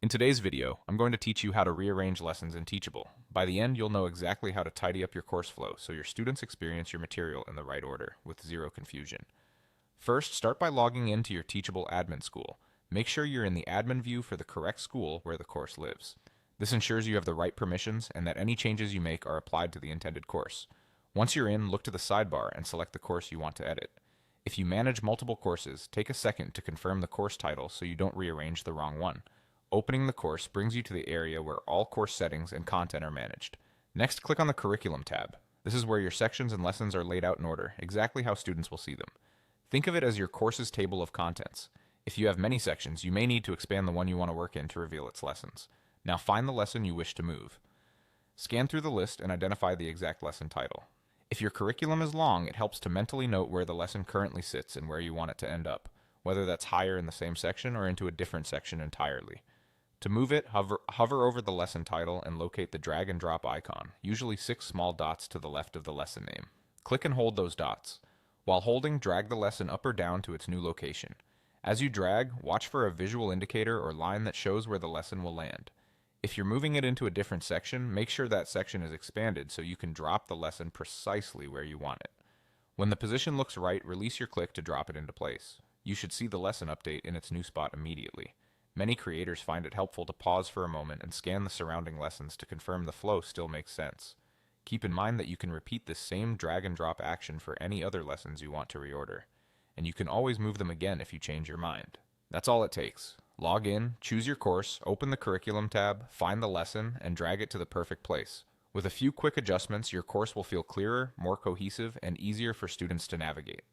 In today's video, I'm going to teach you how to rearrange lessons in Teachable. By the end, you'll know exactly how to tidy up your course flow so your students experience your material in the right order, with zero confusion. First, start by logging into your Teachable admin school. Make sure you're in the admin view for the correct school where the course lives. This ensures you have the right permissions and that any changes you make are applied to the intended course. Once you're in, look to the sidebar and select the course you want to edit. If you manage multiple courses, take a second to confirm the course title so you don't rearrange the wrong one. Opening the course brings you to the area where all course settings and content are managed. Next, click on the Curriculum tab. This is where your sections and lessons are laid out in order, exactly how students will see them. Think of it as your course's table of contents. If you have many sections, you may need to expand the one you want to work in to reveal its lessons. Now find the lesson you wish to move. Scan through the list and identify the exact lesson title. If your curriculum is long, it helps to mentally note where the lesson currently sits and where you want it to end up, whether that's higher in the same section or into a different section entirely. To move it, hover over the lesson title and locate the drag and drop icon, usually 6 small dots to the left of the lesson name. Click and hold those dots. While holding, drag the lesson up or down to its new location. As you drag, watch for a visual indicator or line that shows where the lesson will land. If you're moving it into a different section, make sure that section is expanded so you can drop the lesson precisely where you want it. When the position looks right, release your click to drop it into place. You should see the lesson update in its new spot immediately. Many creators find it helpful to pause for a moment and scan the surrounding lessons to confirm the flow still makes sense. Keep in mind that you can repeat this same drag and drop action for any other lessons you want to reorder, and you can always move them again if you change your mind. That's all it takes. Log in, choose your course, open the Curriculum tab, find the lesson, and drag it to the perfect place. With a few quick adjustments, your course will feel clearer, more cohesive, and easier for students to navigate.